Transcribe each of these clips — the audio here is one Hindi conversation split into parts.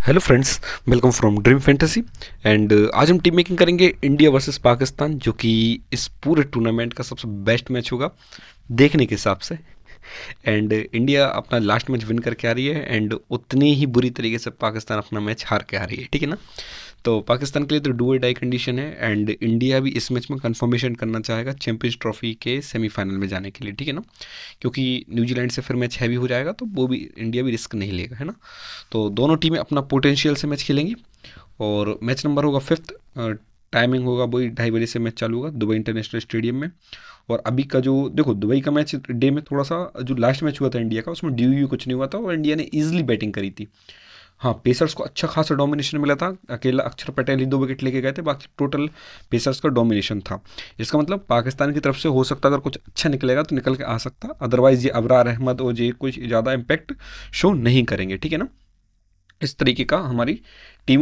Hello friends, welcome from dream fantasy. And आज हम टीम मेकिंग करेंगे इंडिया वर्सेस पाकिस्तान, जो कि इस पूरे टूर्नामेंट का सबसे बेस्ट मैच होगा देखने के हिसाब से। एंड इंडिया अपना लास्ट मैच विन करके आ रही है एंड उतनी ही बुरी तरीके से पाकिस्तान अपना मैच हार के आ रही है, ठीक है ना। तो पाकिस्तान के लिए तो डू और डाई कंडीशन है एंड इंडिया भी इस मैच में कंफर्मेशन करना चाहेगा चैंपियंस ट्रॉफी के सेमीफाइनल में जाने के लिए, ठीक है ना। क्योंकि न्यूजीलैंड से फिर मैच हैवी हो जाएगा तो वो भी इंडिया भी रिस्क नहीं लेगा, है ना। तो दोनों टीमें अपना पोटेंशियल से मैच खेलेंगी और मैच नंबर होगा फिफ्थ। टाइमिंग होगा वही 2:30 बजे से मैच चालू होगा दुबई इंटरनेशनल स्टेडियम में। और अभी का जो देखो दुबई का मैच डे में थोड़ा सा जो लास्ट मैच हुआ था इंडिया का उसमें ड्यू कुछ नहीं हुआ था और इंडिया ने ईजिली बैटिंग करी थी। हाँ, पेसर्स को अच्छा खासा डोमिनेशन मिला था, अकेला अक्षर पटेल ही 2 विकेट लेके गए थे, बाकी टोटल पेसर्स का डोमिनेशन था। इसका मतलब पाकिस्तान की तरफ से हो सकता अगर कुछ अच्छा निकलेगा तो निकल के आ सकता, अदरवाइज ये अबरार अहमद और ये कुछ ज़्यादा इम्पैक्ट शो नहीं करेंगे, ठीक है ना। इस तरीके का हमारी टीम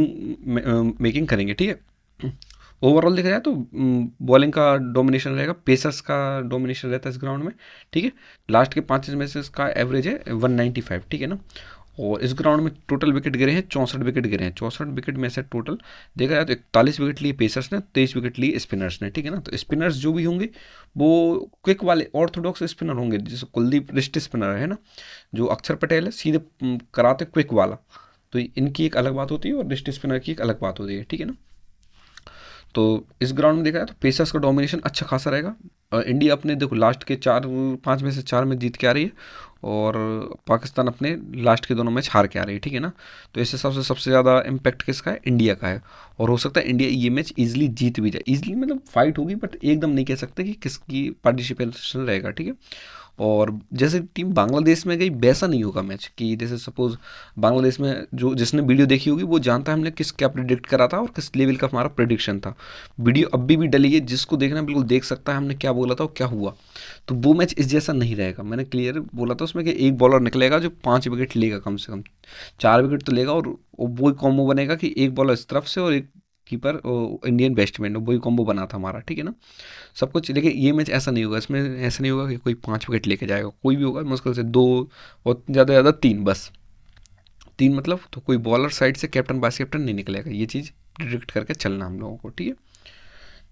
मेकिंग करेंगे, ठीक है। ओवरऑल देखा जाए तो बॉलिंग का डोमिनेशन रहेगा, पेसर्स का डोमिनेशन रहता है इस ग्राउंड में, ठीक है। लास्ट के 5 मैचेस का एवरेज है 195, ठीक है ना। और इस ग्राउंड में टोटल विकेट गिरे हैं 64 विकेट गिरे हैं। 64 विकेट में से टोटल देखा जाए तो 41 विकेट लिए पेसर्स ने, 23 विकेट लिए स्पिनर्स ने, ठीक है ना। तो स्पिनर्स जो भी होंगे वो क्विक वाले ऑर्थोडॉक्स स्पिनर होंगे, जैसे कुलदीप रिस्ट स्पिनर है ना, जो अक्षर पटेल है सीधे कराते क्विक वाला। तो इनकी एक अलग बात होती है और रिस्ट स्पिनर की एक अलग बात होती है, ठीक है ना। तो इस ग्राउंड में देखा जाए तो पेसर्स का डोमिनेशन अच्छा खासा रहेगा। इंडिया अपने देखो लास्ट के 4-5 में से 4 मैच जीत के आ रही है और पाकिस्तान अपने लास्ट के दोनों मैच हार के आ रही है, ठीक है ना। तो इस हिसाब से सबसे ज़्यादा इम्पैक्ट किसका है, इंडिया का है। और हो सकता है इंडिया ये मैच ईजिली जीत भी जाए, ईजिली मतलब फाइट होगी बट एकदम नहीं कह सकते कि किसकी पार्टिसिपेशन रहेगा, ठीक है। और जैसे टीम बांग्लादेश में गई वैसा नहीं होगा मैच, कि जैसे सपोज बांग्लादेश में जो जिसने वीडियो देखी होगी वो जानता है हमने किस क्या प्रिडिक्ट करा था और किस लेवल का हमारा प्रिडिक्शन था। वीडियो अभी भी डली है, जिसको देखना है बिल्कुल देख सकता है हमने क्या बोला था और क्या हुआ। तो वो मैच इस जैसा नहीं रहेगा, मैंने क्लियर बोला था उसमें कि एक बॉलर निकलेगा जो 5 विकेट लेगा, कम से कम 4 विकेट तो लेगा। और वो कॉम्बो बनेगा कि एक बॉलर इस तरफ से और एक कीपर इंडियन बैट्समैन, वही कॉम्बो बना था हमारा, ठीक है ना। सब कुछ, लेकिन ये मैच ऐसा नहीं होगा, इसमें ऐसा नहीं होगा कि कोई 5 विकेट लेके जाएगा, कोई भी होगा मुश्किल से 2 और ज़्यादा से ज़्यादा 3, बस 3 मतलब। तो कोई बॉलर साइड से कैप्टन वाइस कैप्टन नहीं निकलेगा, ये चीज़ प्रिडिक्ट करके चलना हम लोगों को, ठीक है।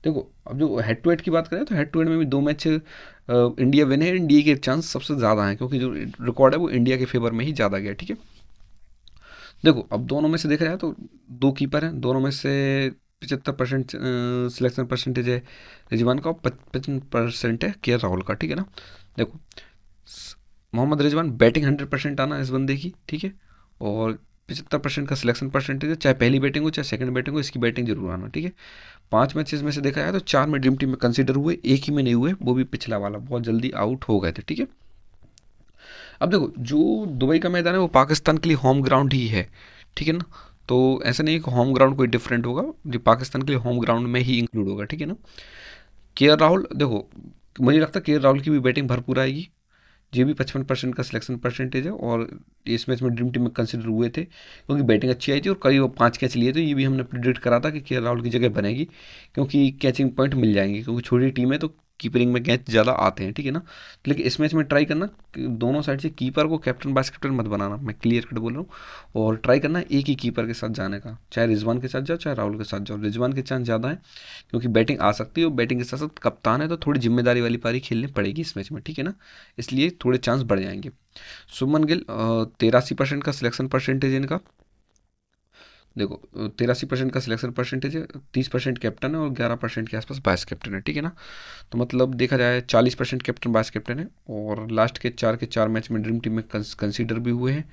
देखो अब जो हेड टू हेड की बात करें तो हेड टू हेड में भी 2 मैच इंडिया विन है, इंडिया के चांस सबसे ज़्यादा हैं क्योंकि जो रिकॉर्ड है वो इंडिया के फेवर में ही ज़्यादा गया, ठीक है। देखो अब दोनों में से देखा जाए तो 2 कीपर हैं, दोनों में से 75% सिलेक्शन परसेंटेज है रिजवान का और 55% है के राहुल का, ठीक है ना। देखो मोहम्मद रिजवान बैटिंग 100% आना इस बंदे की, ठीक है। और 75% का सिलेक्शन परसेंटेज है, चाहे पहली बैटिंग हो चाहे सेकंड बैटिंग हो, इसकी बैटिंग जरूर आना, ठीक है। 5 मैचेस में से देखा जाए तो 4 में ड्रीम टीम में कंसीडर हुए, एक ही में नहीं हुए, वो भी पिछला वाला बहुत जल्दी आउट हो गए थे, ठीक है। अब देखो जो दुबई का मैदान है वो पाकिस्तान के लिए होम ग्राउंड ही है, ठीक है ना। तो ऐसा नहीं है कि होम ग्राउंड कोई डिफरेंट होगा, जो पाकिस्तान के लिए होम ग्राउंड में ही इंक्लूड होगा, ठीक है ना। के राहुल देखो, मुझे लगता है के राहुल की भी बैटिंग भरपूर आएगी। ये भी 55% का सिलेक्शन परसेंटेज है और इस मैच में ड्रीम टीम में कंसिडर हुए थे क्योंकि बैटिंग अच्छी आई थी और करीब 5 कैच लिए थे। ये भी हमने प्रिडिक्ट करा था कि के राहुल की जगह बनेगी क्योंकि कैचिंग पॉइंट मिल जाएंगे, क्योंकि छोटी टीम है तो कीपरिंग में कैच ज़्यादा आते हैं, ठीक है ना। लेकिन इस मैच में ट्राई करना कि दोनों साइड से कीपर को कैप्टन वाइस कैप्टन मत बनाना, मैं क्लियर कट बोल रहा हूँ। और ट्राई करना एक ही कीपर के साथ जाने का, चाहे रिजवान के साथ जाओ चाहे राहुल के साथ जाओ, रिजवान के चांस ज़्यादा है क्योंकि बैटिंग आ सकती है और बैटिंग के साथ साथ कप्तान है तो थोड़ी जिम्मेदारी वाली पारी खेलनी पड़ेगी इस मैच में, ठीक है ना। इसलिए थोड़े चांस बढ़ जाएंगे। शुभमन गिल 83% का सिलेक्शन परसेंटेज है इनका। देखो 83% का सिलेक्शन परसेंटेज है, 30% कैप्टन है और 11% के आसपास वाइस कैप्टन है, ठीक है ना। तो मतलब देखा जाए 40% कैप्टन वाइस कैप्टन है और लास्ट के चार मैच में ड्रीम टीम में कंसीडर भी हुए हैं।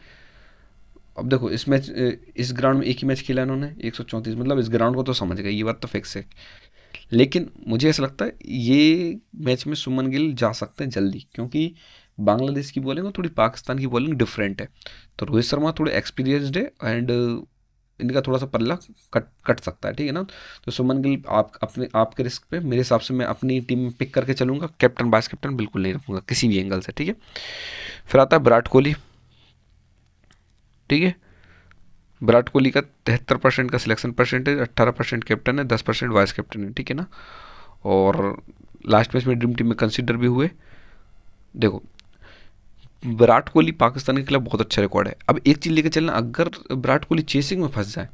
अब देखो इस ग्राउंड में एक ही मैच खेला इन्होंने 134, मतलब इस ग्राउंड को तो समझ गए, ये बात तो फिक्स है। लेकिन मुझे ऐसा लगता है ये मैच में सुमन गिल जा सकते हैं जल्दी, क्योंकि बांग्लादेश की बॉलिंग और थोड़ी पाकिस्तान की बॉलिंग डिफरेंट है। तो रोहित शर्मा थोड़े एक्सपीरियंसड है एंड इनका थोड़ा सा पल्ला कट कट सकता है, ठीक है ना। तो सुमन गिल आप अपने आपके रिस्क पे, मेरे हिसाब से मैं अपनी टीम में पिक करके चलूंगा, कैप्टन वाइस कैप्टन बिल्कुल नहीं रखूंगा किसी भी एंगल से, ठीक है। फिर आता है विराट कोहली, ठीक है। विराट कोहली का 73% का सिलेक्शन परसेंटेज, 18% कैप्टन है, 10% वाइस कैप्टन है, ठीक है ना। और लास्ट मैच में ड्रीम टीम में कंसीडर भी हुए। देखो विराट कोहली पाकिस्तान के खिलाफ बहुत अच्छा रिकॉर्ड है। अब एक चीज़ लेके चलना, अगर विराट कोहली चेसिंग में फंस जाए,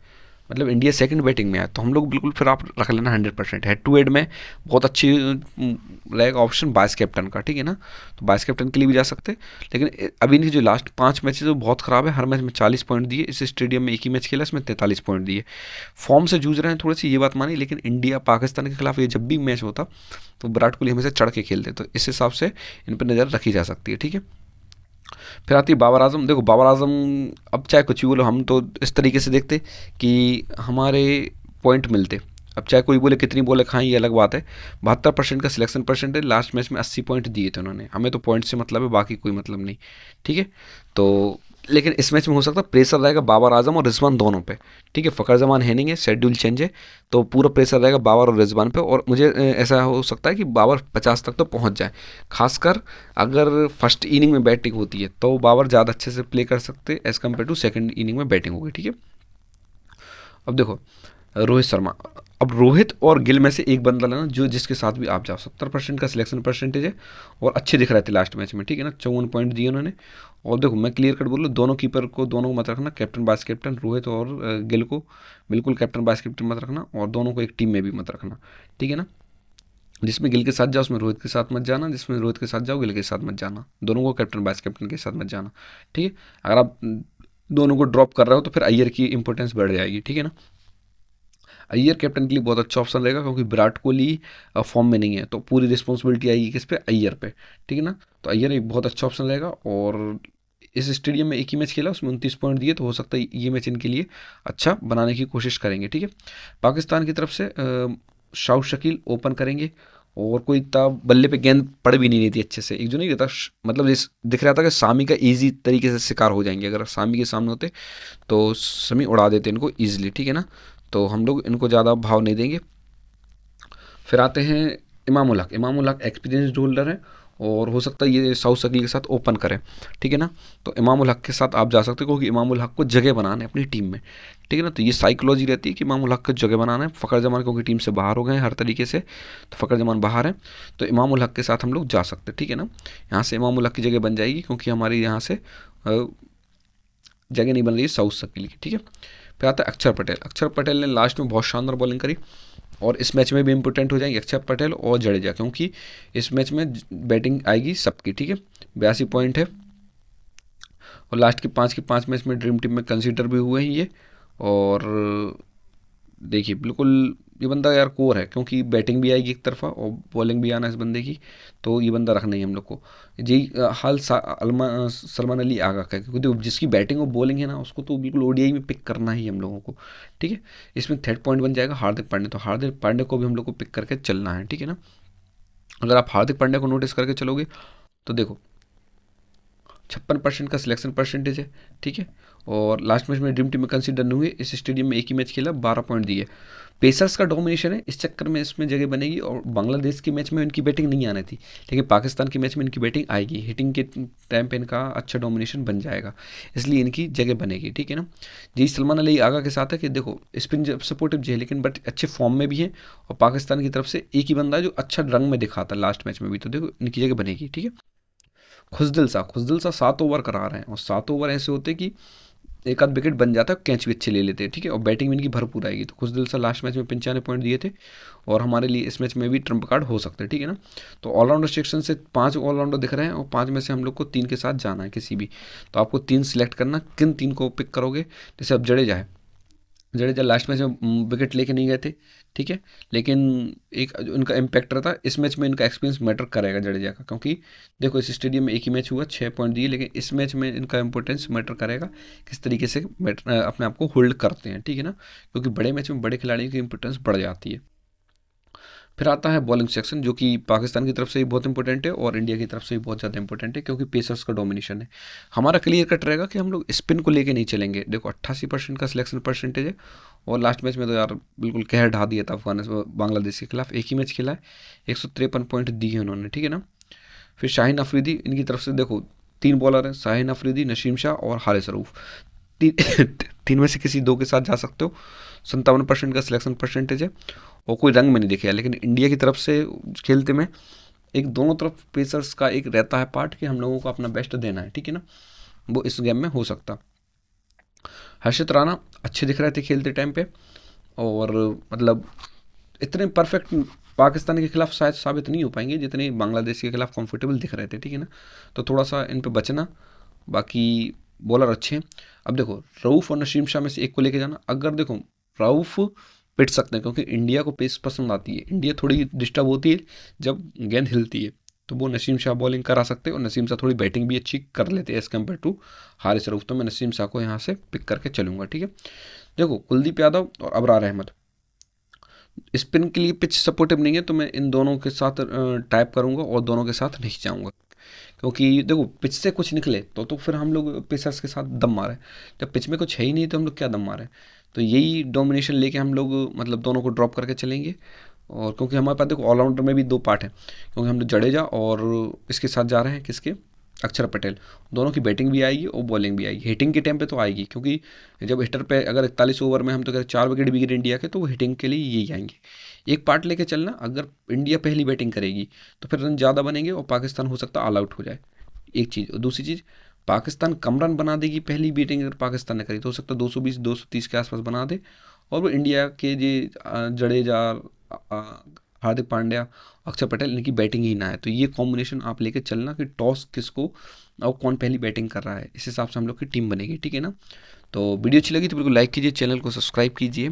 मतलब इंडिया सेकंड बैटिंग में आए, तो हम लोग बिल्कुल फिर आप रख लेना 100%। हेड टू हेड में बहुत अच्छी रहेगा ऑप्शन वाइस कैप्टन का, ठीक है ना। तो वाइस कैप्टन के लिए भी जा सकते हैं। लेकिन अभी इनकी जो लास्ट 5 मैचेस वो बहुत ख़राब है। हर मैच में 40 पॉइंट दिए। इस स्टेडियम में एक ही मैच खेला, इसमें 43 पॉइंट दिए। फॉर्म से जूझ रहे हैं थोड़ी सी, ये बात मानी। लेकिन इंडिया पाकिस्तान के खिलाफ ये जब भी मैच होता तो विराट कोहली हमेशा चढ़ के खेलते, तो इस हिसाब से इन पर नज़र रखी जा सकती है, ठीक है। फिर आती है बाबर आजम। देखो बाबर आजम, अब चाहे कुछ भी बोलो, हम तो इस तरीके से देखते कि हमारे पॉइंट मिलते। अब चाहे कोई बोले कितनी बॉलें खाएं, ये अलग बात है। 72% का सिलेक्शन परसेंट है। लास्ट मैच में 80 पॉइंट दिए थे उन्होंने। हमें तो पॉइंट से मतलब है, बाकी कोई मतलब नहीं, ठीक है। तो लेकिन इस मैच में हो सकता है प्रेशर रहेगा बाबर आजम और रिजवान दोनों पे, ठीक है। फ़खर जमान है नहीं है, शेड्यूल चेंज है, तो पूरा प्रेशर रहेगा बाबर और रिजवान पे। और मुझे ऐसा हो सकता है कि बाबर 50 तक तो पहुंच जाए। खासकर अगर फर्स्ट इनिंग में बैटिंग होती है तो बाबर ज़्यादा अच्छे से प्ले कर सकते as compare to second inning में बैटिंग होगी, ठीक है। अब देखो रोहित शर्मा। अब रोहित और गिल में से एक बंदा लेना जो जिसके साथ भी आप जाओ। 70% का सिलेक्शन परसेंटेज है और अच्छे दिख रहे थे लास्ट मैच में, ठीक है ना। 54 पॉइंट दिए उन्होंने। और देखो मैं क्लियर कट बोलूँ, दोनों कीपर को दोनों को मत रखना, कैप्टन वाइस कैप्टन रोहित और गिल को बिल्कुल कैप्टन वाइस कैप्टन मत रखना, और दोनों को एक टीम में भी मत रखना, ठीक है ना। जिसमें गिल के साथ जाओ उसमें रोहित के साथ मत जाना, जिसमें रोहित के साथ जाओ गिल के साथ मत जाना। दोनों को कैप्टन वाइस कैप्टन के साथ मत जाना, ठीक है। अगर आप दोनों को ड्रॉप कर रहे हो तो फिर अय्यर की इंपॉर्टेंस बढ़ जाएगी, ठीक है ना। अय्यर कैप्टन के लिए बहुत अच्छा ऑप्शन रहेगा, क्योंकि विराट कोहली फॉर्म में नहीं है, तो पूरी रिस्पॉन्सिबिलिटी आएगी किस पे, अय्यर पे, ठीक है ना। तो अय्यर एक बहुत अच्छा ऑप्शन रहेगा। और इस स्टेडियम में एक ही मैच खेला, उसमें 29 पॉइंट दिए, तो हो सकता है ये मैच इनके लिए अच्छा बनाने की कोशिश करेंगे, ठीक है। पाकिस्तान की तरफ से शाउद शकील ओपन करेंगे। और कोई इतना बल्ले पे गेंद पड़ भी नहीं रही थी अच्छे से, एक जो नहीं रहता मतलब जिस दिख रहा था कि सामी का इजी तरीके से शिकार हो जाएंगे। अगर सामी के सामने होते तो समी उड़ा देते इनको ईजिली, ठीक है ना। तो हम लोग इनको ज़्यादा भाव नहीं देंगे। फिर आते हैं इमाम उल हक। इमाम उल हक एक्सपीरियंस होल्डर है और हो सकता है ये साउथ शकील के साथ ओपन करें, ठीक है ना। तो इमाम उल हक के साथ आप जा सकते हो, क्योंकि इमाम उल हक को जगह बनाना है अपनी टीम में, ठीक है ना। तो ये साइकोलॉजी रहती है कि इमाम उल हक को जगह बनाना है। फ़खर जमान क्योंकि टीम से बाहर हो गए हैं हर तरीके से, तो फ़खर जमान बाहर है, तो इमाम उल हक के साथ हम लोग जा सकते हैं, ठीक है ना। यहाँ से इमाम उल हक की जगह बन जाएगी, क्योंकि हमारी यहाँ से जगह नहीं बन रही है साउथ शकील की, ठीक है। फिर आता है अक्षर पटेल। अक्षर पटेल ने लास्ट में बहुत शानदार बॉलिंग करी, और इस मैच में भी इंपॉर्टेंट हो जाएंगे अक्षर पटेल और जडेजा, क्योंकि इस मैच में बैटिंग आएगी सबकी, ठीक है। 82 पॉइंट है, और लास्ट के 5 मैच में ड्रीम टीम में कंसीडर भी हुए हैं ये। और देखिए बिल्कुल ये बंदा यार कोर है, क्योंकि बैटिंग भी आएगी एक तरफा और बॉलिंग भी आना है इस बंदे की, तो ये बंदा रखना ही हम लोग को। जी हाल सलमान अली आगा का, क्योंकि देखो जिसकी बैटिंग और बॉलिंग है ना, उसको तो बिल्कुल ओडीआई में पिक करना ही हम लोगों को, ठीक है। इसमें थर्ड पॉइंट बन जाएगा हार्दिक पांड्या। तो हार्दिक पांड्या को भी हम लोग को पिक करके चलना है, ठीक है ना। अगर आप हार्दिक पांड्या को नोटिस करके चलोगे तो देखो 56% का सिलेक्शन परसेंटेज है, ठीक है। और लास्ट मैच में ड्रीम टीम में कंसीडर नहीं हुए। इस स्टेडियम में एक ही मैच खेला, 12 पॉइंट दिए। पेसर्स का डोमिनेशन है, इस चक्कर में इसमें जगह बनेगी। और बांग्लादेश के मैच में इनकी बैटिंग नहीं आनी थी, लेकिन पाकिस्तान के मैच में इनकी बैटिंग आएगी। हिटिंग के टाइम पे इनका अच्छा डोमिनेशन बन जाएगा, इसलिए इनकी जगह बनेगी, ठीक है ना। जी सलमान अली आगा के साथ है कि देखो स्पिन जब सपोर्टिव जी है, लेकिन बट अच्छे फॉर्म में भी है। और पाकिस्तान की तरफ से एक ही बंदा है जो अच्छा रंग में दिखाता लास्ट मैच में भी, तो देखो इनकी जगह बनेगी, ठीक है। खुशदिल सा 7 ओवर करा रहे हैं, और 7 ओवर ऐसे होते हैं कि एक आध विकेट बन जाता है, कैच भी अच्छे ले लेते हैं, ठीक है। और बैटिंग भी इनकी भरपूर आएगी। तो खुशदिल सा लास्ट मैच में 95 पॉइंट दिए थे, और हमारे लिए इस मैच में भी ट्रम्प कार्ड हो सकते हैं, ठीक है ना। तो ऑलराउंडर सेक्शन से 5 ऑलराउंडर दिख रहे हैं, और 5 में से हम लोग को 3 के साथ जाना है किसी भी। तो आपको 3 सिलेक्ट करना, किन 3 को पिक करोगे। जैसे अब जडेजा है, जडेजा लास्ट मैच में विकेट लेके नहीं गए थे, ठीक है। लेकिन एक उनका इम्पैक्ट रहता, इस मैच में इनका एक्सपीरियंस मैटर करेगा जडेजा का, क्योंकि देखो इस स्टेडियम में एक ही मैच हुआ, 6 पॉइंट दिए, लेकिन इस मैच में इनका इंपॉर्टेंस मैटर करेगा किस तरीके से अपने आप को होल्ड करते हैं, ठीक है ना। क्योंकि बड़े मैच में बड़े खिलाड़ियों की इंपॉर्टेंस बढ़ जाती है। फिर आता है बॉलिंग सेक्शन, जो कि पाकिस्तान की तरफ से भी बहुत इंपॉर्टेंट है और इंडिया की तरफ से भी बहुत ज़्यादा इंपॉर्टेंट है, क्योंकि पेसर्स का डोमिनेशन है। हमारा क्लियर कट रहेगा कि हम लोग स्पिन को लेके नहीं चलेंगे। देखो 88% का सिलेक्शन परसेंटेज है, और लास्ट मैच में तो यार बिल्कुल कहर ढा दिया था अफगानिस्तान बांग्लादेश के खिलाफ। एक ही मैच खेला है, 153 पॉइंट दिए उन्होंने, ठीक है ना। फिर शाहीन अफरीदी, इनकी तरफ से देखो 3 बॉलर हैं, शाहीन अफरीदी, नसीम शाह और हारिस रऊफ। तीन में से किसी 2 के साथ जा सकते हो। 57% का सिलेक्शन परसेंटेज है, और कोई रंग में नहीं दिखे। लेकिन इंडिया की तरफ से खेलते में एक दोनों तरफ पेसर्स का एक रहता है पार्ट कि हम लोगों को अपना बेस्ट देना है, ठीक है ना, वो इस गेम में हो सकता। हर्षित राणा अच्छे दिख रहे थे खेलते टाइम पे, और मतलब इतने परफेक्ट पाकिस्तान के खिलाफ शायद साबित नहीं हो पाएंगे जितने बांग्लादेश के खिलाफ कंफर्टेबल दिख रहे थे, ठीक है ना। तो थोड़ा सा इन पे बचना। बाकी बॉलर अच्छे हैं। अब देखो रऊफ़ और नसीम शाह में से एक को लेके जाना। अगर देखो रऊफ़ पिट सकते हैं क्योंकि इंडिया को पेस पसंद आती है, इंडिया थोड़ी डिस्टर्ब होती है जब गेंद हिलती है, तो वो नसीम शाह बॉलिंग करा सकते हैं, और नसीम शाह थोड़ी बैटिंग भी अच्छी कर लेते हैं as compare to Haris Rauf. तो मैं नसीम शाह को यहाँ से पिक करके चलूँगा, ठीक है। देखो कुलदीप यादव और अबरार अहमद, स्पिन के लिए पिच सपोर्टिव नहीं है, तो मैं इन दोनों के साथ टाइप करूंगा और दोनों के साथ नहीं जाऊंगा, क्योंकि देखो पिच से कुछ निकले तो फिर हम लोग पेसर्स के साथ दम मारे, जब पिच में कुछ है ही नहीं तो हम लोग क्या दम मारे। तो यही डोमिनेशन लेके हम लोग मतलब दोनों को ड्रॉप करके चलेंगे। और क्योंकि हमारे पास देखो ऑलराउंडर में भी दो पार्ट हैं, क्योंकि हम लोग जडेजा और इसके साथ जा रहे हैं, किसके, अक्षर पटेल। दोनों की बैटिंग भी आएगी और बॉलिंग भी आएगी। हिटिंग के टाइम पे तो आएगी, क्योंकि जब हिटर पे अगर 41 ओवर में हम तो कहते 4 विकेट भी गिरे इंडिया के, तो वो हिटिंग के लिए यही आएंगे। एक पार्ट लेके चलना, अगर इंडिया पहली बैटिंग करेगी तो फिर रन ज़्यादा बनेंगे और पाकिस्तान हो सकता है ऑल आउट हो जाए, एक चीज़। और दूसरी चीज़, पाकिस्तान कम रन बना देगी पहली बैटिंग अगर पाकिस्तान ने करी, तो हो सकता है 220 230 के आसपास बना दे, और वो इंडिया के जडेजा, हार्दिक पांड्या, अक्षर पटेल, इनकी बैटिंग ही ना है। तो ये कॉम्बिनेशन आप लेके चलना कि टॉस किसको और कौन पहली बैटिंग कर रहा है, इस हिसाब से हम लोग की टीम बनेगी, ठीक है ना। तो वीडियो अच्छी लगी तो बिल्कुल लाइक कीजिए, चैनल को सब्सक्राइब कीजिए।